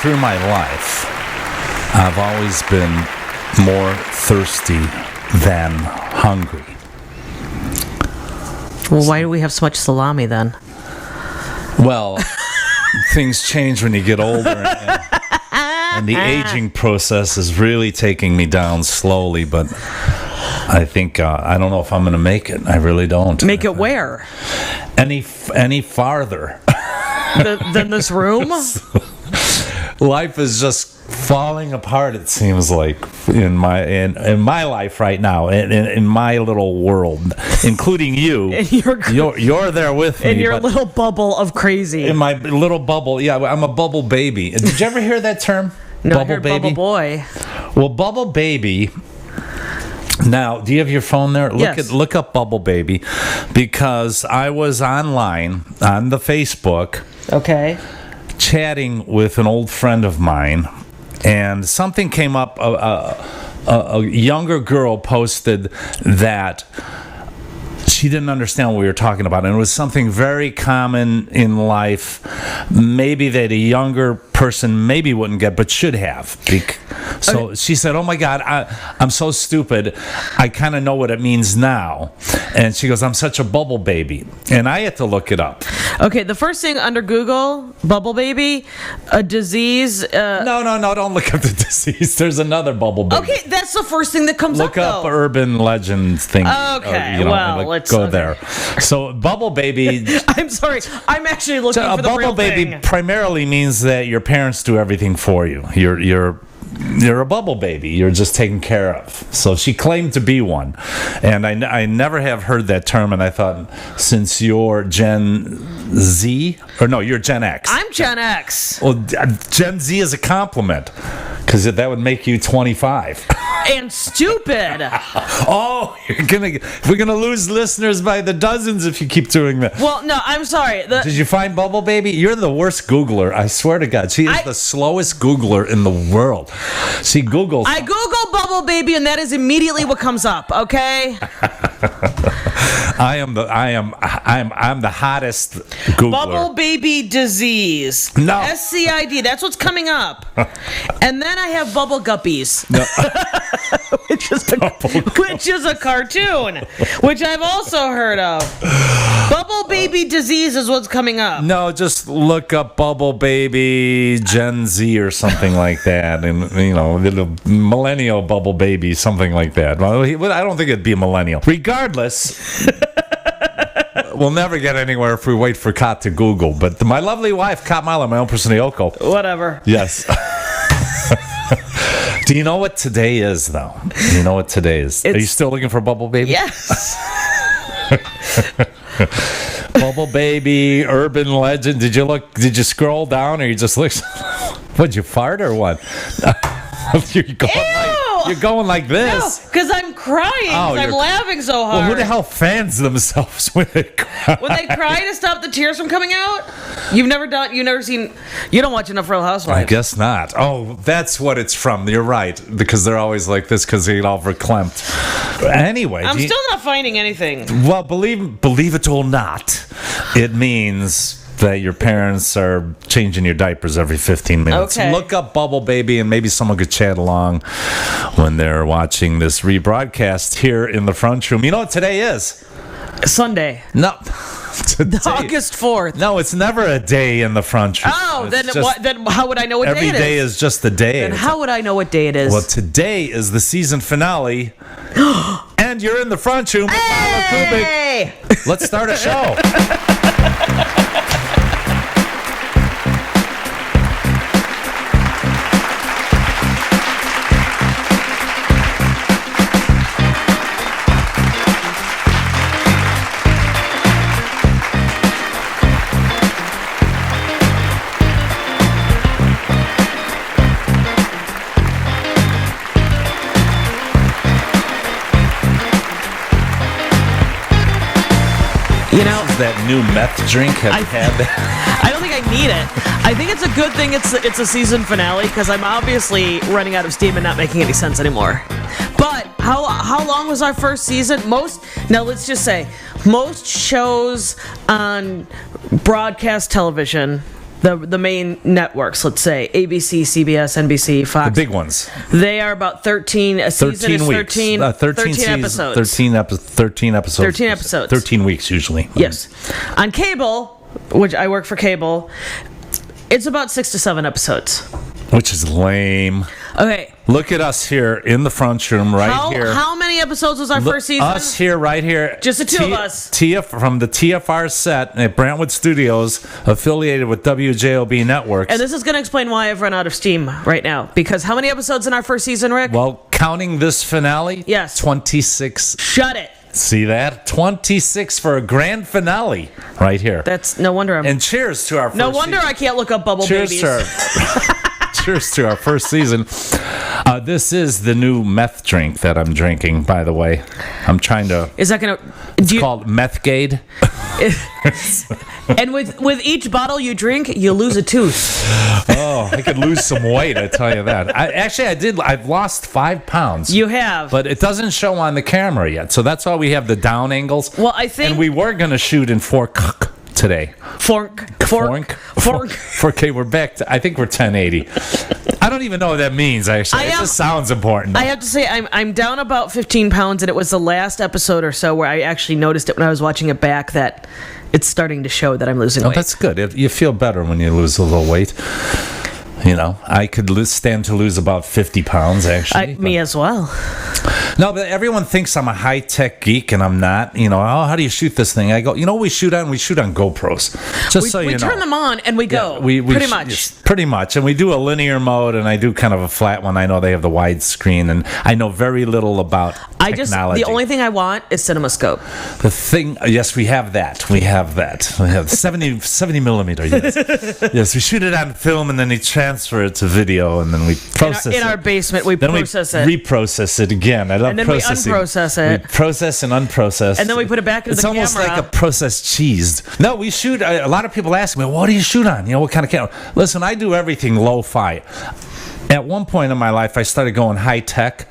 Through my life, I've always been more thirsty than hungry. Well, why do we have so much salami then? Well, things change when you get older, and the aging process is really taking me down slowly, but I think, I don't know if I'm going to make it. I really don't. Make it where? Any farther. Than this room? Life is just falling apart, it seems like, in my life right now, in my little world, including you. You're there with me. In your little bubble of crazy. In my little bubble, yeah, I'm a bubble baby. Did you ever hear that term? No, bubble I heard baby? bubble boy. Well, bubble baby. Now, do you have your phone there? Yes. Look up Bubble Baby, because I was online on the Facebook. Okay. Chatting with an old friend of mine, and something came up. A younger girl posted that she didn't understand what we were talking about, and it was something very common in life, maybe that a younger person maybe wouldn't get, but should have. So she said, "Oh my God, I'm so stupid. I kind of know what it means now." And she goes, "I'm such a bubble baby," and I had to look it up. Okay, the first thing under Google, bubble baby, a disease. No, don't look up the disease. There's another bubble baby. Okay, that's the first thing that comes up. Look up urban legends thing. Okay, let's go there. So bubble baby. I'm sorry, I'm actually looking for the real thing. A bubble baby primarily means that your parents do everything for you. You're a bubble baby. You're just taken care of. So she claimed to be one. And I never have heard that term, and I thought, since you're Gen Z, or no, you're Gen X. I'm Gen X. Well, Gen Z is a compliment, because that would make you 25. And stupid. Oh, we're gonna lose listeners by the dozens if you keep doing that. Well, no, I'm sorry. Did you find Bubble Baby? You're the worst Googler. I swear to God, she is the slowest Googler in the world. She Googles. I Google Bubble Baby, and that is immediately what comes up. Okay. I'm the hottest Googler. Bubble Baby disease. No. SCID. That's what's coming up. And then I have Bubble Guppies. No. which is a cartoon, which I've also heard of. Bubble Baby disease is what's coming up. No, just look up Bubble Baby Gen Z or something like that, and little millennial Bubble Baby, something like that. Well, I don't think it'd be a millennial. Regardless. We'll never get anywhere if we wait for Kat to Google. But my lovely wife, Kat Mahler, my own person, Yoko. Whatever. Yes. Do you know what today is, though? Do you know what today is? Are you still looking for Bubble Baby? Yes. Bubble Baby, urban legend. Did you scroll down, or you just look? What'd you fart or what? You're going like this. No, because I'm crying. I'm laughing so hard. Well, who the hell fans themselves when they cry? When they cry to stop the tears from coming out? You've never seen. You don't watch enough Real Housewives. I guess not. Oh, that's what it's from. You're right, because they're always like this because they get all verklempt. Anyway, I'm still not finding anything. Well, believe it or not, it means that your parents are changing your diapers every 15 minutes. Okay. Look up Bubble Baby, and maybe someone could chat along when they're watching this rebroadcast here in the front room. You know what today is? Sunday. No. Today. August 4th. No, it's never a day in the front room. Oh, then how would I know what day it is? Every day is just a day. Then how would I know what day it is? Well, today is the season finale, and you're in the front room with Hey! MarlowKubik. Let's start a show. That new meth drink? Have you had that? I don't think I need it. I think it's a good thing it's a season finale, because I'm obviously running out of steam and not making any sense anymore. But how long was our first season? Let's just say most shows on broadcast television the main networks, let's say ABC, CBS, NBC, Fox. The big ones. They are about 13. A season 13 is weeks. 13 episodes. 13 episodes. 13 episodes. 13 weeks usually. Yes. On cable, which I work for cable, it's about 6 to 7 episodes. Which is lame. Okay. Look at us here in the front room here. How many episodes was our first season? Us here, right here. Just the two of us. From the TFR set at Brentwood Studios, affiliated with WJOB Networks. And this is going to explain why I've run out of steam right now. Because how many episodes in our first season, Rick? Well, counting this finale, yes, 26. Shut it. See that? 26 for a grand finale right here. That's no wonder And cheers to our first No wonder season. I can't look up Bubble Cheers Babies. Cheers to our first season. This is the new meth drink that I'm drinking, by the way. I'm trying to... Is that going to... It's called Methgade. And with each bottle you drink, you lose a tooth. Oh, I could lose some weight, I tell you that. I've lost 5 pounds. You have. But it doesn't show on the camera yet. So that's why we have the down angles. Well, I think... And we were going to shoot in 4K today. 4K, we're back to, I think we're 1080. I don't even know what that means, actually. It just sounds important. I have to say, I'm down about 15 pounds, and it was the last episode or so where I actually noticed it when I was watching it back that it's starting to show that I'm losing weight. That's good. You feel better when you lose a little weight. You know, I could stand to lose about 50 pounds, actually. Me as well. No, but everyone thinks I'm a high-tech geek, and I'm not. You know, how do you shoot this thing? I go, you know what we shoot on? We shoot on GoPros. We turn them on, and we go. Pretty much. Yes, pretty much. And we do a linear mode, and I do kind of a flat one. I know they have the widescreen, and I know very little about technology. The only thing I want is CinemaScope. The thing, yes, we have that. We have 70 millimeter, yes. Yes, we shoot it on film, and then we transfer it to video, and then we process it. In our basement, we process it. Reprocess it again. I love and then processing. We unprocess it. We process and unprocess. And then we put it back into the camera. It's almost like a processed cheese. No, we shoot. A lot of people ask me, what do you shoot on? You know, what kind of camera? Listen, I do everything lo-fi. At one point in my life, I started going high-tech.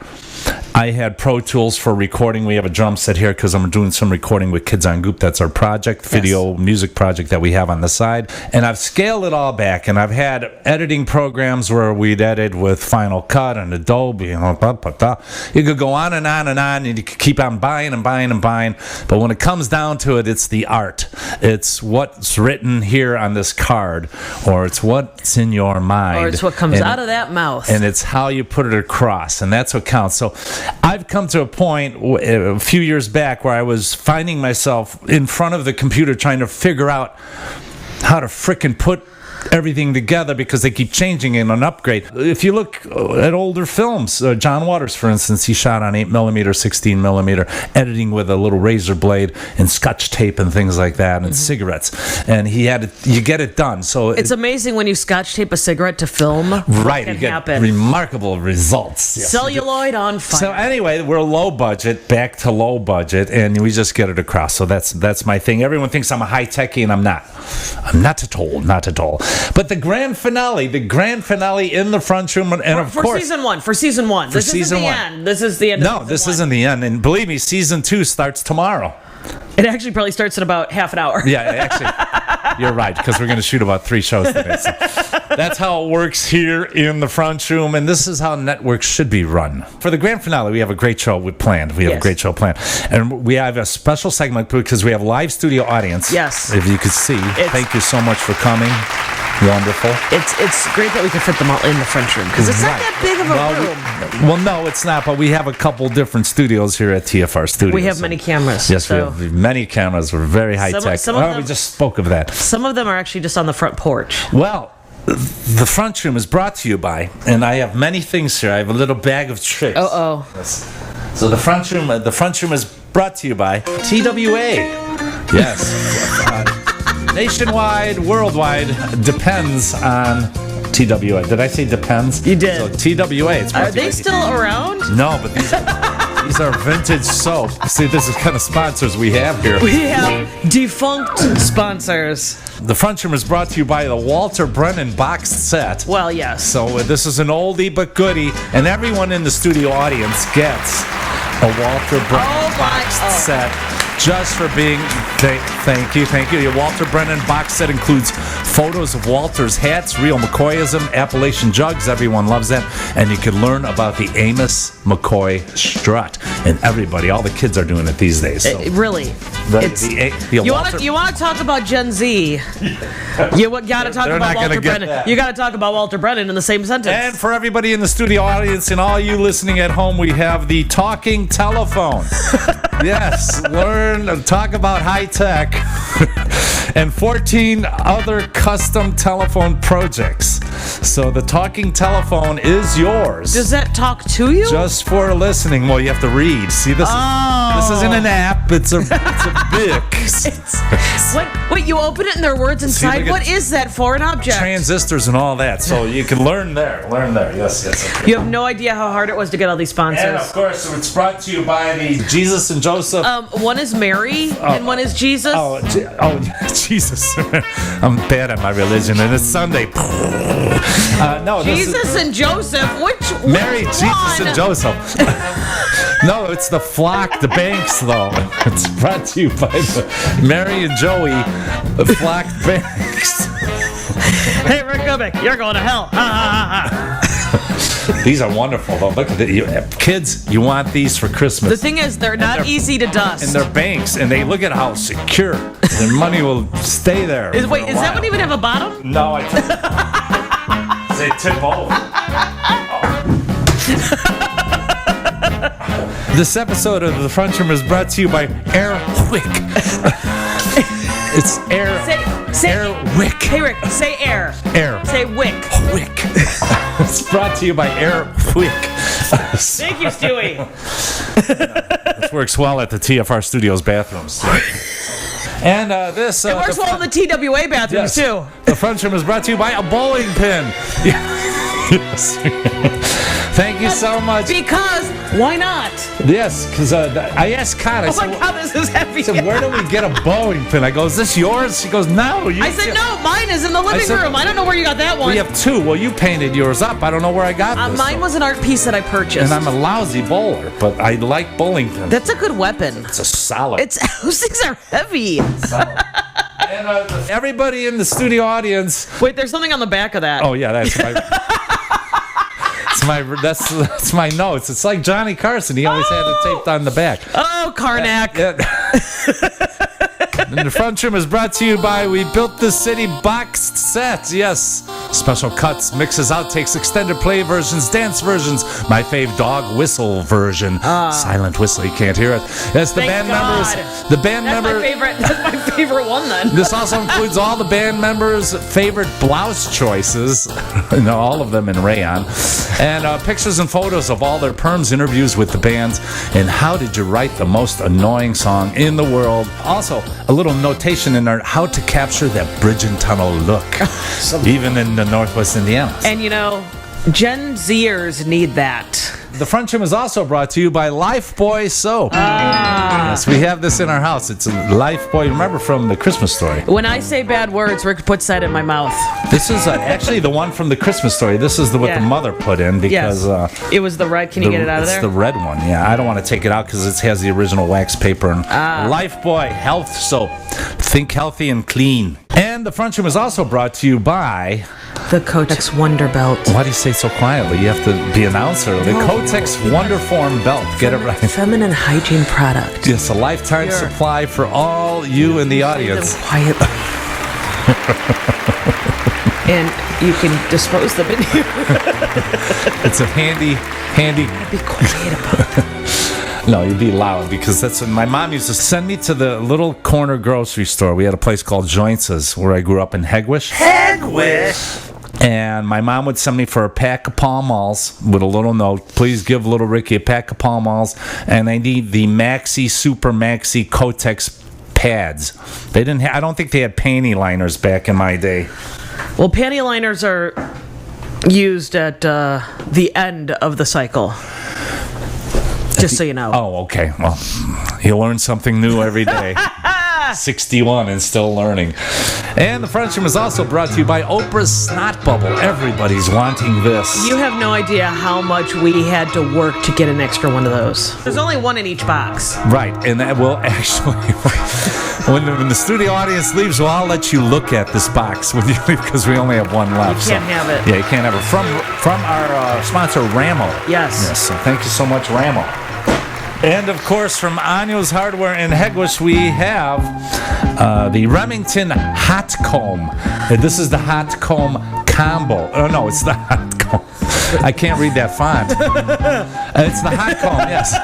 I had Pro Tools for recording. We have a drum set here because I'm doing some recording with Kids on Goop. That's our project, video music project that we have on the side. And I've scaled it all back. And I've had editing programs where we'd edit with Final Cut and Adobe. You could go on and on and on, and you could keep on buying and buying and buying. But when it comes down to it, it's the art. It's what's written here on this card, or it's what's in your mind. Or it's what comes out of that mouth. And it's how you put it across. And that's what counts. So I've come to a point a few years back where I was finding myself in front of the computer trying to figure out how to frickin' put everything together because they keep changing it and upgrade. If you look at older films, John Waters, for instance, he shot on 8mm, 16mm, editing with a little razor blade and scotch tape and things like that, and cigarettes. And you get it done. So it's amazing when you scotch tape a cigarette to film. Right, you get remarkable results. Yes, celluloid on fire. So anyway, we're low budget, back to low budget, and we just get it across. So that's my thing. Everyone thinks I'm a high techie, and I'm not. I'm not at all. Not at all. But the grand finale in the front room, and of course... For season one. This isn't the end. This is the end of season one. No, this isn't the end. And believe me, season 2 starts tomorrow. It actually probably starts in about half an hour. Yeah, actually, you're right, because we're going to shoot about 3 shows today. So that's how it works here in the front room, and this is how networks should be run. For the grand finale, we have a great show planned. A great show planned. And we have a special segment because we have live studio audience. Yes. If you could see. Thank you so much for coming. Wonderful. It's great that we can fit them all in the French room because it's not that big of a room. Well, no, it's not. But we have a couple different studios here at TFR Studios. We have many cameras. Yes, we have many cameras. We're very high tech. We just spoke of that. Some of them are actually just on the front porch. Well, the front room is brought to you by, and I have many things here. I have a little bag of tricks. Yes. So the front room is brought to you by TWA. Yes. Nationwide, worldwide, depends on TWA. Did I say depends? You did. So TWA. Are they still around? No, but these are vintage soap. See, this is kind of sponsors we have here. We have defunct sponsors. The front room is brought to you by the Walter Brennan boxed set. Well, yes. So this is an oldie but goodie, and everyone in the studio audience gets a Walter Brennan boxed set. Just for being, thank you. Your Walter Brennan box set includes photos of Walter's hats, real McCoyism, Appalachian jugs, everyone loves them, and you can learn about the Amos McCoy strut. And everybody, all the kids are doing it these days. So. Really. You want to talk about Gen Z? You got to talk about Walter Brennan. You got to talk about Walter Brennan in the same sentence. And for everybody in the studio audience and all you listening at home, we have the talking telephone. Yes, talk about high tech. And 14 other custom telephone projects. So the talking telephone is yours. Does that talk to you? Just for listening. Well, you have to read. See, this isn't an app. It's a book. Wait, you open it and there are words inside? What is that for an object? Transistors and all that. So you can learn there. Yes. Okay. You have no idea how hard it was to get all these sponsors. And of course, it's brought to you by the Jesus and Joseph. One is Mary and one is Jesus. Jesus. I'm bad at my religion, and it's Sunday. Jesus and Joseph. Which Mary, one? Jesus, and Joseph. No, it's the flock, the banks, though. It's brought to you by the Mary and Joey, the flock banks. Hey, Rick Kubik, you're going to hell. These are wonderful, though. Look at it. Kids, you want these for Christmas. The thing is, they're not easy to dust. And they're banks, and they look at how secure. Their money will stay there. Does that one even have a bottom? No, they tip over. This episode of The Front Room is brought to you by Air Wick. It's Air Wick. Hey, Rick, say air. Air. Say wick. Wick. It's brought to you by Air Wick. Thank you, Stewie. This works well at the TFR Studios bathrooms. And this... it works well in the TWA bathrooms, too. The Front Room is brought to you by a bowling pin. Yes. Thank you so much. Because, why not? Yes, because I asked Kat. Oh my God, this is heavy. I said, where do we get a bowling pin? I go, is this yours? She goes, no. I said, no, mine is in the living room. I don't know where you got that one. We have two. Well, you painted yours up. I don't know where I got this. Mine was an art piece that I purchased. And I'm a lousy bowler, but I like bowling pins. That's a good weapon. It's a solid. Those things are heavy. And everybody in the studio audience. Wait, there's something on the back of that. Oh, yeah, that's my... That's my notes. It's like Johnny Carson. He always had it taped on the back. Oh, Karnak. And The Front Room is brought to you by We Built This City boxed sets. Yes. Special cuts, mixes, outtakes, extended play versions, dance versions. My fave dog whistle version. Silent whistle, you can't hear it. That's the band members. The band members. That's my favorite one then. This also includes all the band members' favorite blouse choices. All of them in rayon. And pictures and photos of all their perms, interviews with the bands, and how did you write the most annoying song in the world. Also, a little notation in there, how to capture that bridge and tunnel look, even in the Northwest Indiana. And Gen Zers need that. The Front Room is also brought to you by Lifebuoy Soap. Yes, we have this in our house. It's a Lifebuoy. Remember from the Christmas Story? When I say bad words, Rick puts that in my mouth. This is actually the one from the Christmas Story. This is what the mother put in because it was the red. Can you get it out of there? It's the red one. Yeah, I don't want to take it out because it has the original wax paper. And Lifebuoy Health Soap. Think healthy and clean. And the Front Room is also brought to you by the Kotex Wonder Belt. Why do you say so quietly? You have to be announcer. The Kotex Wonder Form Belt. Get it right. Feminine hygiene product. Yes, a lifetime supply for all you in the audience. Quietly. And you can dispose them in here. It's a handy. Be quiet about it. No, you'd be loud because that's when my mom used to send me to the little corner grocery store. We had a place called Joints's where I grew up in Hegwish. And my mom would send me for a pack of Pall Malls with a little note. Please give little Ricky a pack of Pall Malls. And I need the Super Maxi Kotex pads. They didn't. I don't think they had panty liners back in my day. Well, panty liners are used at the end of the cycle. Just so you know. Oh, okay. Well, you learn something new every day. 61 and still learning. And the Front Room is also brought to you by Oprah's Snot Bubble. Everybody's wanting this. You have no idea how much we had to work to get an extra one of those. There's only one in each box. Right, and that will actually, when the studio audience leaves, well, I'll let you look at this box when you leave because we only have one left. You can't have it. Yeah, you can't have it. From our sponsor, Ramo. Yes. So thank you so much, Ramo. And, of course, from Anyo's Hardware in Hegewisch, we have the Remington Hot Comb. And this is the Hot Comb Combo. Oh, no, it's the Hot Comb. I can't read that font. It's the Hot Comb, yes.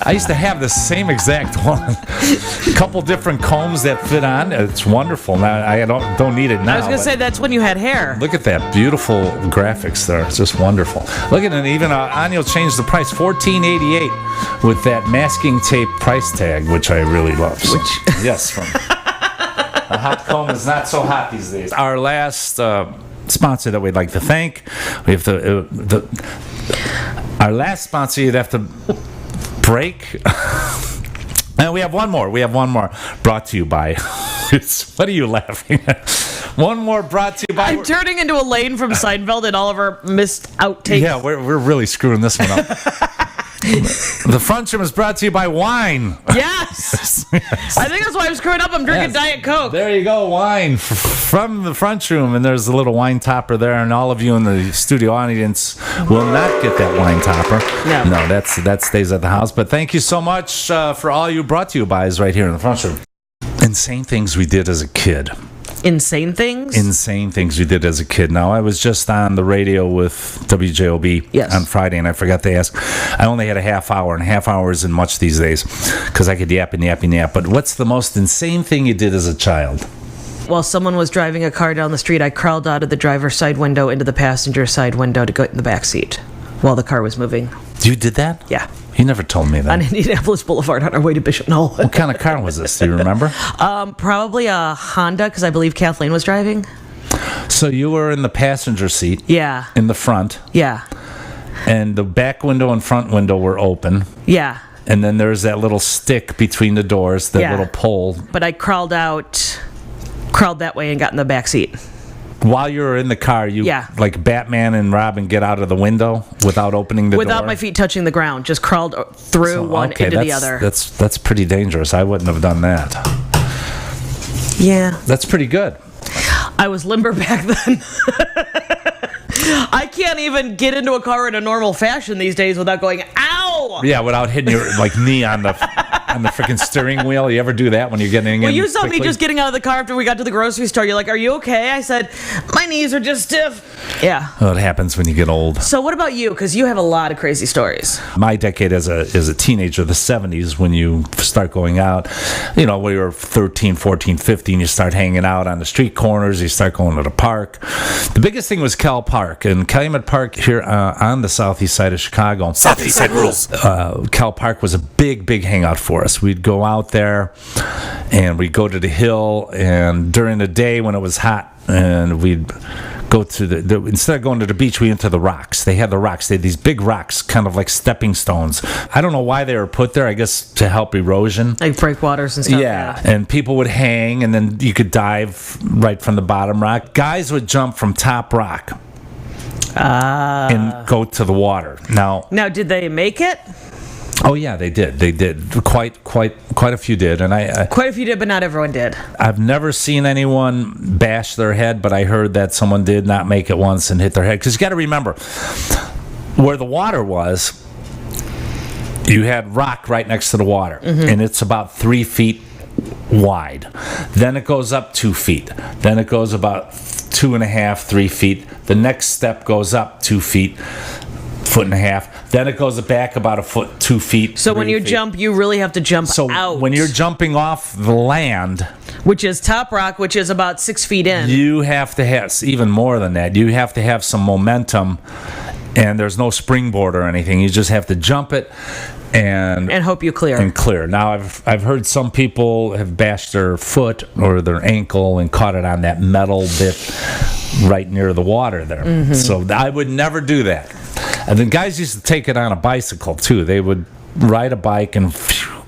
I used to have the same exact one. A couple different combs that fit on. It's wonderful. Now I don't need it now. I was going to say, that's when you had hair. Look at that beautiful graphics there. It's just wonderful. Look at it. Even Anyo changed the price, $14.88, with that masking tape price tag, which I really love. So, yes, from the Hot Comb is not so hot these days. Our last sponsor that we'd like to thank. We have our last sponsor you'd have to break. And we have one more. Brought to you by. What are you laughing at? One more brought to you by. I'm turning into a Lane from Seinfeld and all of our missed outtakes. Yeah, we're really screwing this one up. The Front Room is brought to you by wine. Yes. I think that's why I'm screwing up. I'm drinking Diet Coke. There you go, wine from the Front Room. And there's a little wine topper there. And all of you in the studio audience will not get that wine topper. No, that stays at the house. But thank you so much for all you brought to you by right here in the Front Room. Insane things we did as a kid. Insane things? Insane things we did as a kid. Now, I was just on the radio with WJOB on Friday, and I forgot to ask. I only had a half hour, and half hour isn't much these days because I could yap and yap and yap. But what's the most insane thing you did as a child? While someone was driving a car down the street, I crawled out of the driver's side window into the passenger side window to get in the back seat while the car was moving. You did that? Yeah. You never told me that. On Indianapolis Boulevard on our way to Bishop Knoll. What kind of car was this? Do you remember? Probably a Honda, because I believe Kathleen was driving. So you were in the passenger seat. Yeah. In the front. Yeah. And the back window and front window were open. Yeah. And then there's that little stick between the doors, that little pole. But I crawled that way and got in the back seat. While you were in the car, like Batman and Robin, get out of the window without opening the door? Without my feet touching the ground. Just crawled through one into the other. That's pretty dangerous. I wouldn't have done that. Yeah. That's pretty good. I was limber back then. I can't even get into a car in a normal fashion these days without going, ow! Yeah, without hitting your knee on the freaking steering wheel. You ever do that when you're getting in? Well, you saw me just getting out of the car after we got to the grocery store. You're like, are you okay? I said, my knees are just stiff. Yeah. Well, it happens when you get old. So what about you? Because you have a lot of crazy stories. My decade as a teenager, the 70s, when you start going out, when you were 13, 14, 15, you start hanging out on the street corners. You start going to the park. The biggest thing was Cal Park. And Calumet Park here on the southeast side of Chicago. Southeast side rules. Cal Park was a big, big hangout for us. We'd go out there and we'd go to the hill, and during the day when it was hot, and we'd go to instead of going to the beach, we went to the rocks. They had the rocks. They had these big rocks, kind of like stepping stones. I don't know why they were put there. I guess to help erosion. Like breakwaters and stuff. Yeah, and people would hang, and then you could dive right from the bottom rock. Guys would jump from top rock and go to the water. Now, did they make it? Oh yeah, they did. They did. Quite a few did, and quite a few did, but not everyone did. I've never seen anyone bash their head, but I heard that someone did not make it once and hit their head. Because you got to remember, where the water was, you had rock right next to the water, and it's about 3 feet wide. Then it goes up 2 feet. Then it goes about 2.5, 3 feet. The next step goes up 2 feet. 1.5 feet. Then it goes back about 1 foot, 2 feet. So when you jump, you really have to jump out. When you're jumping off the land, which is top rock, which is about 6 feet in, you have to have even more than that. You have to have some momentum, and there's no springboard or anything. You just have to jump it and hope you clear. Now I've heard some people have bashed their foot or their ankle and caught it on that metal bit right near the water there. So I would never do that. And then guys used to take it on a bicycle too. They would ride a bike and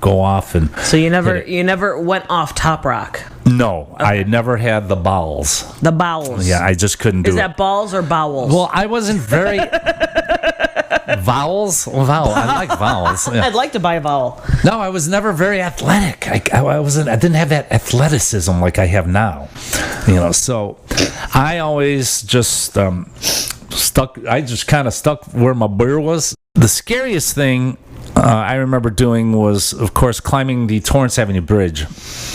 go off and. So you never went off Top Rock. No, okay. I never had the bowels. The bowels. Yeah, I just couldn't do it. Is that balls or bowels? Well, I wasn't very. Vowels? Well, vowel. I like vowels. Yeah. I'd like to buy a vowel. No, I was never very athletic. I didn't have that athleticism like I have now. So I always just stuck. I just kind of stuck where my beer was. The scariest thing I remember doing was, of course, climbing the Torrance Avenue Bridge.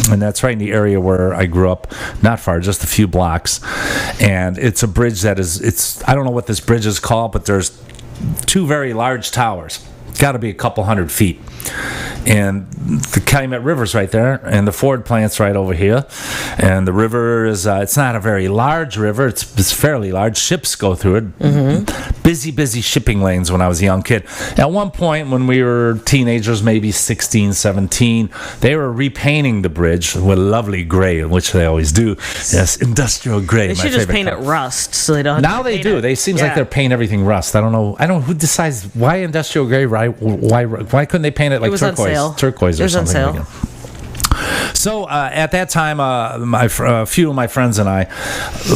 And that's right in the area where I grew up, not far, just a few blocks. And it's a bridge that I don't know what this bridge is called, but there's two very large towers. Got to be a couple hundred feet. And the Calumet River's right there, and the Ford plant's right over here. And the river is, it's not a very large river. It's fairly large. Ships go through it. Mm-hmm. Busy shipping lanes when I was a young kid. At one point, when we were teenagers, maybe 16, 17, they were repainting the bridge with lovely gray, which they always do. Yes, industrial gray. They should just paint it rust, so they don't have now to they paint do. it. They seems like they're painting everything rust. I don't know who decides why industrial gray. Why couldn't they paint it like turquoise or something? It was on sale. So at that time, a few of my friends and I,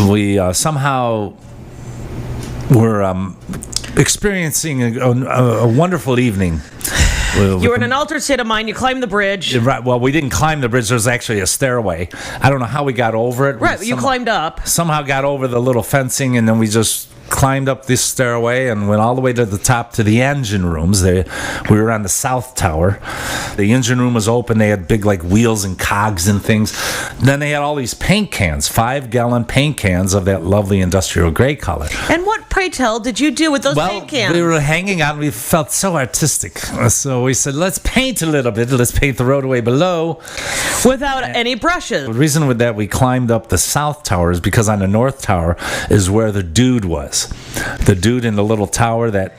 we somehow were experiencing a wonderful evening. You were in an altered state of mind. You climbed the bridge. Right. Well, we didn't climb the bridge. There was actually a stairway. I don't know how we got over it. Right. You climbed up. Somehow got over the little fencing, and then we just climbed up this stairway and went all the way to the top to the engine rooms. We were on the south tower. The engine room was open. They had big wheels and cogs and things. Then they had all these paint cans, 5-gallon paint cans of that lovely industrial gray color. And what, pray tell, did you do with those paint cans? We were hanging out and we felt so artistic. So we said, let's paint a little bit. Let's paint the roadway below. Without any brushes. The reason with that we climbed up the south tower is because on the north tower is where the dude was. The dude in the little tower that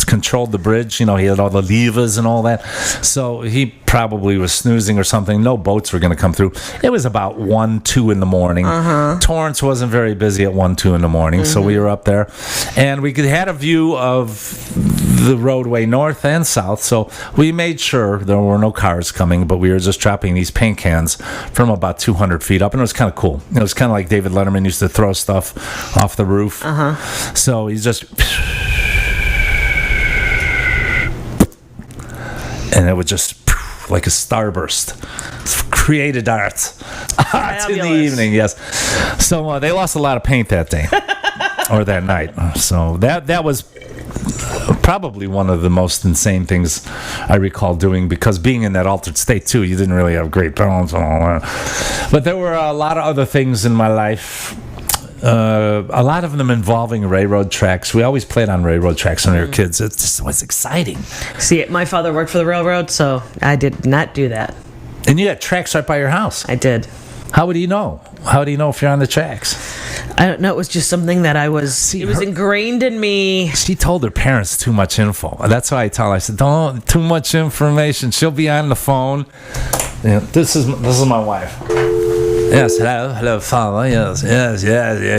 controlled the bridge, he had all the levers and all that. So he probably was snoozing or something. No boats were going to come through. It was about 1, 2 in the morning. Uh-huh. Torrance wasn't very busy at 1, 2 in the morning, mm-hmm. So we were up there. And we had a view of the roadway north and south, so we made sure there were no cars coming, but we were just dropping these paint cans from about 200 feet up, and it was kind of cool. It was kind of like David Letterman used to throw stuff off the roof. Uh-huh. So he just... and it would just... like a starburst. Created art in the evening, yes. So they lost a lot of paint that day or that night. So that was probably one of the most insane things I recall doing, because being in that altered state too, you didn't really have great balance and all that. But there were a lot of other things in my life. A lot of them involving railroad tracks. We always played on railroad tracks when we were kids. It just was exciting. See, my father worked for the railroad, so I did not do that. And you had tracks right by your house. I did. How would you know? How do you know if you're on the tracks? I don't know. It was just something that it was ingrained in me. She told her parents too much info. That's why I tell her. I said, don't, too much information. She'll be on the phone. Yeah, this is my wife. Yes, hello, father. Yes.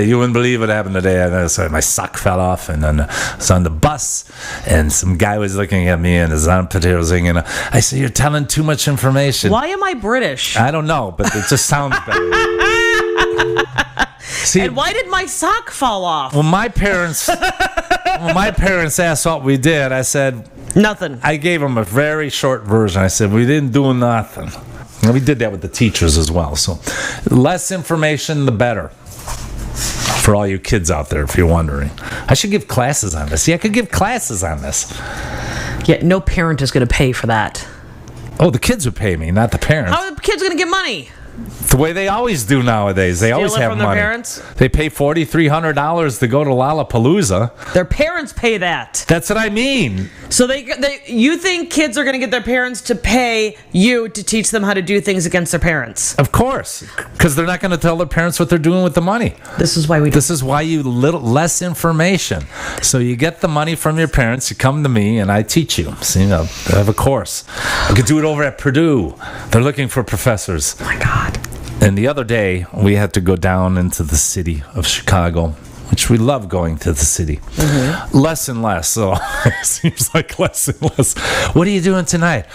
You wouldn't believe what happened today. So my sock fell off, and then I was on the bus, and some guy was looking at me, and his armpit hair was hanging. I said, "You're telling too much information." Why am I British? I don't know, but it just sounds better. See, and why did my sock fall off? When my parents asked what we did, I said nothing. I gave them a very short version. I said we didn't do nothing. And we did that with the teachers as well. So less information, the better. For all you kids out there, if you're wondering. I should give classes on this. See, I could give classes on this. Yeah, no parent is going to pay for that. Oh, the kids would pay me, not the parents. How are the kids going to get money? The way they always do nowadays. They always have from money. Their parents? They pay $4,300 to go to Lollapalooza. Their parents pay that. That's what I mean. So you think kids are going to get their parents to pay you to teach them how to do things against their parents? Of course, because they're not going to tell their parents what they're doing with the money. This is why you less information. So you get the money from your parents. You come to me, and I teach you. So, I have a course. I could do it over at Purdue. They're looking for professors. Oh my God. And the other day, we had to go down into the city of Chicago, which we love going to the city. Mm-hmm. Less and less, so it seems like less and less. What are you doing tonight?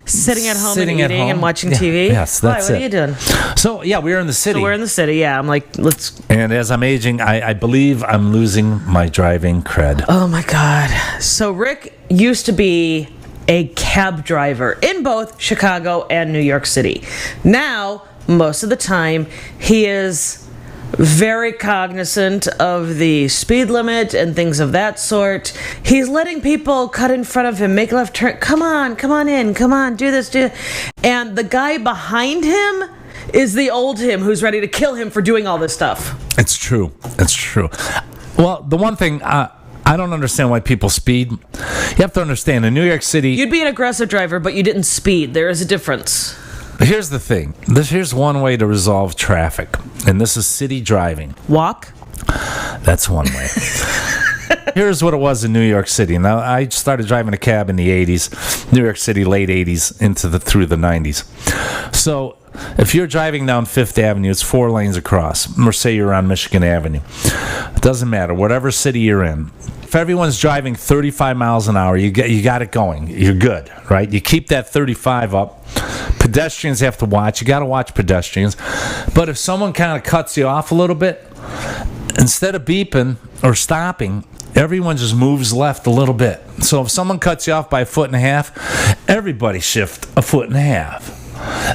Sitting at home Sitting and at eating home. and watching Yeah, TV? yes, that's Why, it. what are you doing? So, yeah, we're in the city. So we're in the city, yeah. I'm like, let's... And as I'm aging, I believe I'm losing my driving cred. Oh, my God. So Rick used to be a cab driver in both Chicago and New York City. Now, most of the time, he is very cognizant of the speed limit and things of that sort. He's letting people cut in front of him, make a left turn. Come on in, come on, do this, do that. And the guy behind him is the old him who's ready to kill him for doing all this stuff. It's true. It's true. Well, the one thing... I don't understand why people speed. You have to understand, in New York City... You'd be an aggressive driver, but you didn't speed. There is a difference. Here's the thing. Here's one way to resolve traffic, and this is city driving. Walk? That's one way. Here's what it was in New York City. Now, I started driving a cab in the 80s, New York City, late 80s, through the 90s. So... if you're driving down Fifth Avenue, it's 4 lanes across. Or say you're on Michigan Avenue. It doesn't matter. Whatever city you're in. If everyone's driving 35 miles an hour, you got it going. You're good, right? You keep that 35 up. Pedestrians have to watch. You got to watch pedestrians. But if someone kind of cuts you off a little bit, instead of beeping or stopping, everyone just moves left a little bit. So if someone cuts you off by 1.5 feet, everybody shift 1.5 feet.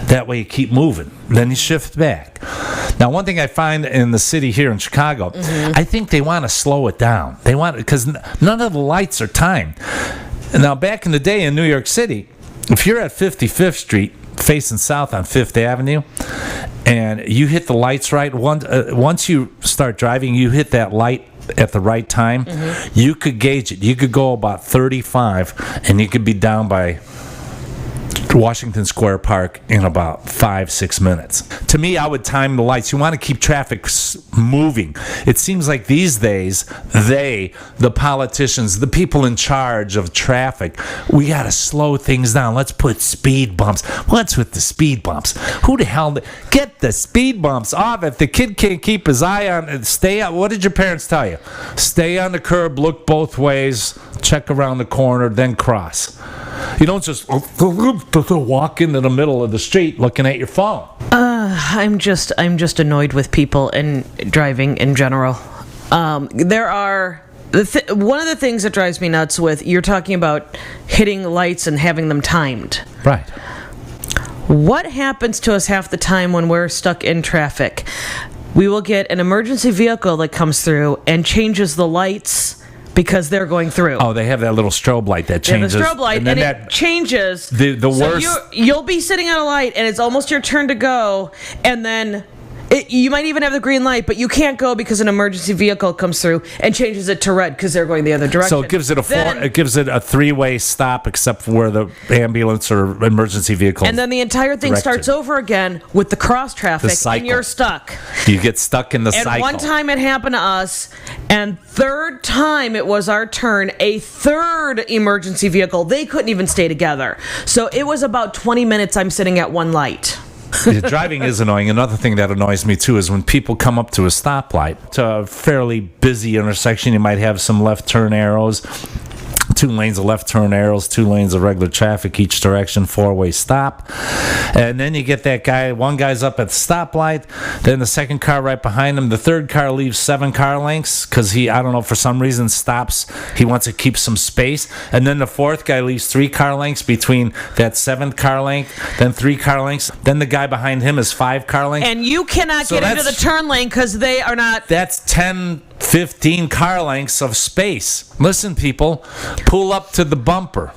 That way you keep moving. Then you shift back. Now, one thing I find in the city here in Chicago, I think they want to slow it down. They want, because none of the lights are timed. Now, back in the day in New York City, if you're at 55th Street facing south on Fifth Avenue and you hit the lights right, once you start driving, you hit that light at the right time, you could gauge it. You could go about 35 and you could be down by Washington Square Park in about 5-6 minutes. To me, I would time the lights. You want to keep traffic moving. It seems like these days, the politicians, the people in charge of traffic, we got to slow things down. Let's put speed bumps. What's with the speed bumps? Who the hell? Get the speed bumps off. If the kid can't keep his eye on it, stay out. What did your parents tell you? Stay on the curb, look both ways, check around the corner, then cross. You don't just walk into the middle of the street looking at your phone. I'm just annoyed with people and driving in general. There are one of the things that drives me nuts with you're talking about hitting lights and having them timed. Right. What happens to us half the time when we're stuck in traffic? We will get an emergency vehicle that comes through and changes the lights because they're going through. Oh, they have that little strobe light that changes. They have a strobe light, and it changes. The worst. So you'll be sitting at a light, and it's almost your turn to go, and then you might even have the green light, but you can't go because an emergency vehicle comes through and changes it to red because they're going the other direction. So it gives it a 3-way stop, except for where the ambulance or emergency vehicle. And then the entire thing starts over again with the cross traffic, and you're stuck. You get stuck in the cycle. And one time it happened to us, and third time it was our turn, a third emergency vehicle. They couldn't even stay together. So it was about 20 minutes I'm sitting at one light. Driving is annoying. Another thing that annoys me too is when people come up to a stoplight, to a fairly busy intersection. You might have some left turn arrows, 2 lanes of left turn arrows, 2 lanes of regular traffic each direction, 4-way stop. And then you get that guy, one guy's up at the stoplight, then the second car right behind him, the third car leaves 7 car lengths because he, I don't know, for some reason stops. He wants to keep some space. And then the fourth guy leaves 3 car lengths between that 7th car length, then 3 car lengths. Then the guy behind him is 5 car lengths. And you cannot get into the turn lane because they are not... That's 10, 15 car lengths of space. Listen, people, pull up to the bumper,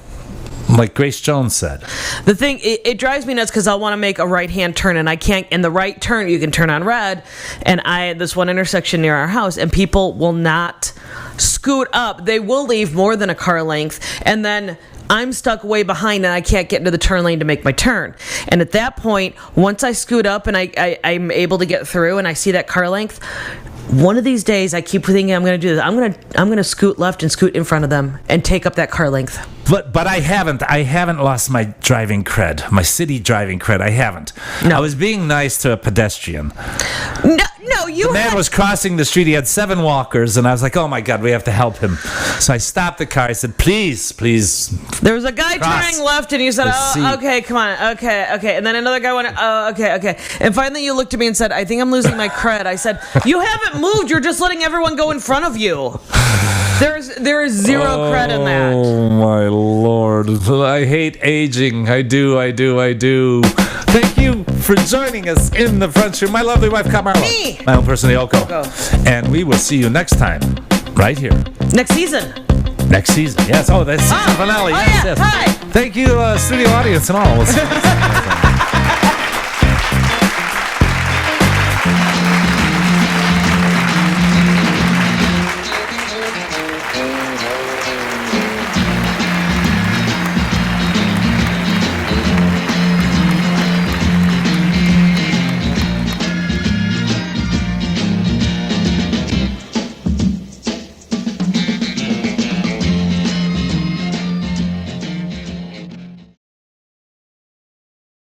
like Grace Jones said. The thing, it drives me nuts because I want to make a right-hand turn, and I can't. In the right turn, you can turn on red, and this one intersection near our house, and people will not scoot up. They will leave more than a car length, and then I'm stuck way behind, and I can't get into the turn lane to make my turn. And at that point, once I scoot up and I'm able to get through, and I see that car length, one of these days I keep thinking I'm going to do this. I'm going to scoot left and scoot in front of them and take up that car length. But I haven't lost my driving cred, my city driving cred. I haven't. No. I was being nice to a pedestrian. No, The man was crossing the street. He had 7 walkers, and I was like, "Oh my God, we have to help him." So I stopped the car. I said, "Please." There was a guy turning left, and you said, "Oh, okay, come on, okay." And then another guy went, "Oh, okay." And finally, you looked at me and said, "I think I'm losing my cred." I said, "You haven't moved. You're just letting everyone go in front of you." There is zero cred in that. Oh my Lord! I hate aging. I do. Thank you for joining us in the front room. My lovely wife, Marlo. Me. My own person, Yoko. And we will see you next time, right here. Next season. Yes. Oh, that's season finale. Yes. Hi. Thank you, studio audience and all.